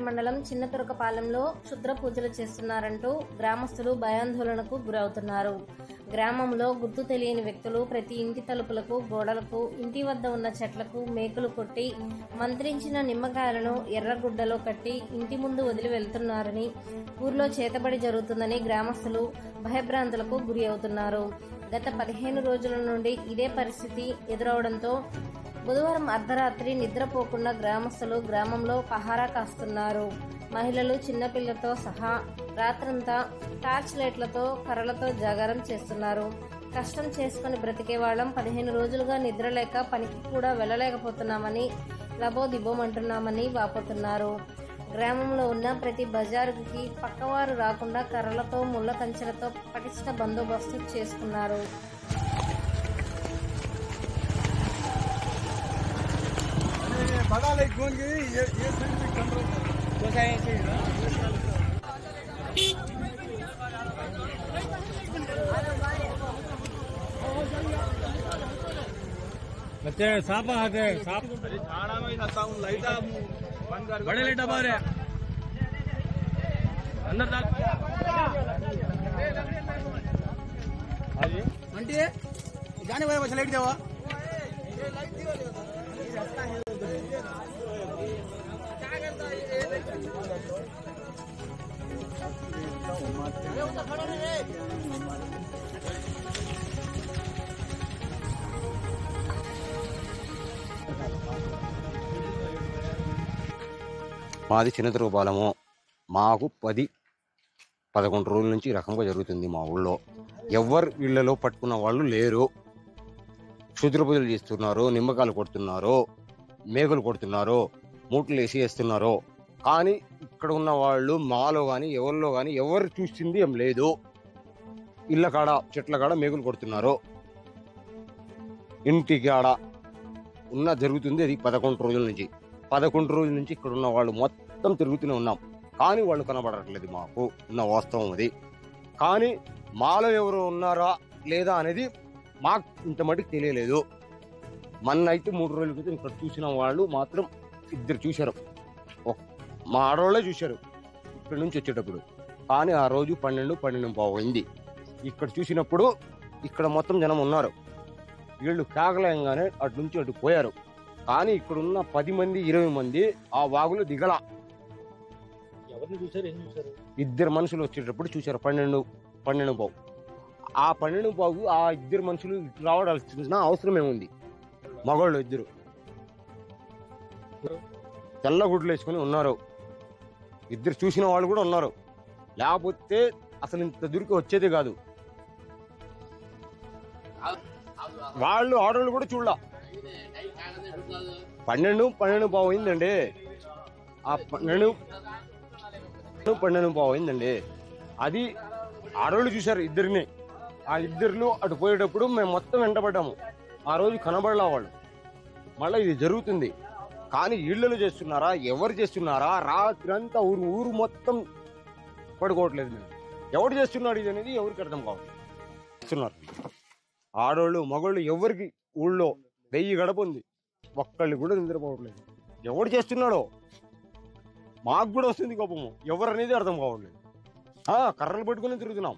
మండలం చిన్నతురకపాలెంలో క్షుద్ర పూజలు చేస్తున్నారంటూ గ్రామస్తులు భయాందోళనకు గురవుతున్నారు. గ్రామంలో గుర్తు తెలియని వ్యక్తులు ప్రతి ఇంటి తలుపులకు, గోడలకు, ఇంటి వద్ద ఉన్న చెట్లకు మేకులు కొట్టి మంత్రించిన నిమ్మకాయలను ఎర్రగుడ్డలో కట్టి ఇంటి ముందు వదిలి వెళ్తున్నారని, ఊర్లో చేతబడి జరుగుతుందని గ్రామస్తులు భయభ్రాంతులకు గురి అవుతున్నారు. గత 15 రోజుల నుండి ఇదే పరిస్థితి ఎదురవడంతో బుధవారం అర్ధరాత్రి నిద్రపోకుండా గ్రామస్తులు గ్రామంలో పహారా కాస్తున్నారు. మహిళలు చిన్నపిల్లలతో సహా రాత్రంతా టార్చ్ లైట్లతో, కర్రలతో జాగారం చేస్తున్నారు. కష్టం చేసుకుని బ్రతికే వాళ్ళం 15 రోజులుగా నిద్రలేక పనికి కూడా వెళ్ళలేకపోతున్నామని, లబోదిబోమంటున్నామని వాపోతున్నారు. గ్రామంలో ఉన్న ప్రతి బజారుకి పక్కవారు రాకుండా కర్రలతో, ముళ్ల కంచెలతో పటిష్ట బందోబస్తు చేసుకున్నారు. बच्चे साफ हाथे साफ लाइट बड़े लाइट बारे अंदर तक आंटी जाने वाले बच्चे लाइट जाओ మాది చిన్నతురకపాలెము. మాకు 10-11 రోజుల నుంచి ఈ రకంగా జరుగుతుంది. మా ఊళ్ళో ఎవరు ఇళ్లలో పట్టుకున్న వాళ్ళు లేరు. క్షుద్ర పూజలు చేస్తున్నారు, నిమ్మకాయలు కొడుతున్నారు, మేకలు కొడుతున్నారు, మూటలు వేసేస్తున్నారు. కానీ ఇక్కడ ఉన్న వాళ్ళు మాలో కానీ ఎవరిలో కానీ ఎవరు చూసింది ఏం లేదు. ఇళ్ళ కాడ, చెట్ల కాడ మేకలు కొడుతున్నారు. ఇంటికి ఆడ ఉన్న జరుగుతుంది. అది 11 రోజుల నుంచి. 11 రోజుల నుంచి ఇక్కడ ఉన్న వాళ్ళు మొత్తం తిరుగుతూనే ఉన్నాం. కానీ వాళ్ళు కనబడట్లేదు. మాకు ఉన్న వాస్తవం అది. కానీ మాలో ఎవరు ఉన్నారా లేదా అనేది మాకు ఇంత మటుకు తెలియలేదు. మొన్నైతే 3 రోజుల క్రితం ఇక్కడ చూసిన వాళ్ళు మాత్రం 2 చూశారు. మా ఆడవాళ్ళే చూశారు ఇక్కడి నుంచి వచ్చేటప్పుడు. కానీ ఆ రోజు 12-12:15 అయింది. ఇక్కడ చూసినప్పుడు ఇక్కడ మొత్తం జనం ఉన్నారు. వీళ్ళు కేకలేయంగానే అటు నుంచి అటు పోయారు. కానీ ఇక్కడున్న 10 మంది 20 మంది ఆ వాగులో దిగల. ఎవరిని చూసారు, ఏం చూసారు? 2 మనుషులు వచ్చేటప్పుడు చూశారు. 12:15. ఆ 12:15 ఆ 2 మనుషులు రావడాల్సిన అవసరం ఏముంది? మగవాళ్ళు 2 తెల్ల గుడ్లు వేసుకుని ఉన్నారు. 2 చూసిన వాళ్ళు కూడా ఉన్నారు. లేకపోతే అసలు ఇంత దూరికి వచ్చేది కాదు. వాళ్ళు ఆడవాళ్ళు కూడా చూడాల. 12:15 అయిందండి. ఆ 12:15 అయిందండి. అది ఆడవాళ్ళు చూశారు 2ని. ఆ 2 అటు పోయేటప్పుడు మేము మొత్తం వెంటబడ్డాము. ఆ రోజు కనబడలా వాళ్ళు. మళ్ళీ ఇది జరుగుతుంది. కానీ ఇళ్ళలో చేస్తున్నారా, ఎవరు చేస్తున్నారా? రాత్రి అంతా ఊరు మొత్తం పడుకోవట్లేదు. మేము ఎవరు చేస్తున్నాడు ఇది అనేది ఎవరికి అర్థం కావాలి. చేస్తున్నారు ఆడవాళ్ళు, మగవాళ్ళు. ఎవరికి ఊళ్ళో 1000 గడప ఉంది, ఒక్కళ్ళు కూడా నిద్రపోవట్లేదు. ఎవడు చేస్తున్నాడో మాకు కూడా వస్తుంది కోపము. ఎవరు అనేది అర్థం కావట్లేదు. కర్రలు పట్టుకుని తిరుగుతున్నాం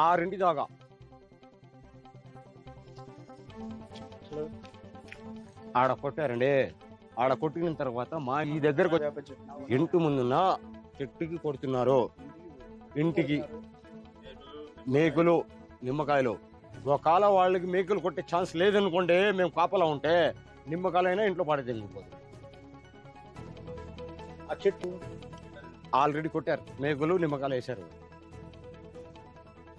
6 దాకా. ఆడ కొట్టారండి. ఆడ కొట్టిన తర్వాత మా ఈ దగ్గరకు ఇంటి ముందున్న చెట్టుకి కొడుతున్నారు. ఇంటికి మేకులు, నిమ్మకాయలు. ఒకవేళ వాళ్ళకి మేకులు కొట్టే ఛాన్స్ లేదనుకోండి, మేము కాపలా ఉంటే నిమ్మకాయలైనా ఇంట్లో పడేదిపోతుంది. ఆ చెట్టు ఆల్రెడీ కొట్టారు, మేకులు నిమ్మకాయలు వేశారు.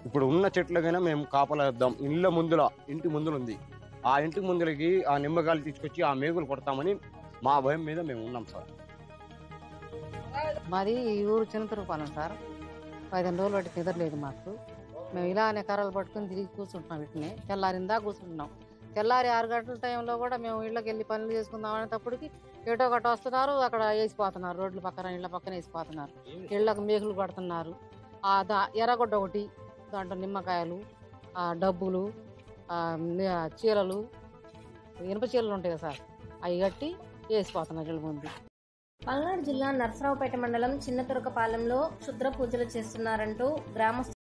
ఇప్పుడు ఉన్న చెట్లకైనా మేము కాపలా వేద్దాం. ఇంటి ముందుల ఉంది. ఆ ఇంటి ముందులకి ఆ నిమ్మకాయలు తీసుకొచ్చి ఆ మేకులు కొడతామని మా భయం మీద మేము ఉన్నాం సార్. మాది ఈ ఊరు చిన్నతురకపాలెం సార్. 15 రోజులు బట్టి నిద్రలేదు మాకు. మేము ఇలానే కర్రలు పట్టుకుని తిరిగి కూర్చుంటున్నాం. వీటిని తెల్లారిందా కూర్చుంటున్నాం. తెల్లారి 6 గంటల టైంలో కూడా మేము ఇళ్ళకి వెళ్ళి పనులు చేసుకుందాం అనేటప్పటికి ఏటో ఒకటి వస్తున్నారు, అక్కడ వేసిపోతున్నారు. రోడ్ల పక్కన, ఇళ్ళ పక్కన వేసిపోతున్నారు. ఇళ్ళకు మేకులు కొడుతున్నారు. ఎర్రగొడ్డ ఒకటి, దాంట్లో నిమ్మకాయలు, డబ్బులు, చీరలు, ఇనుప చీరలు ఉంటాయి కదా సార్, అవి కట్టి వేసిపోతున్నారు ఇళ్ళ ముందు. పల్నాడు జిల్లా నర్సరావుపేట మండలం చిన్నతురకపాలెంలో క్షుద్ర పూజలు చేస్తున్నారంటూ గ్రామస్తులు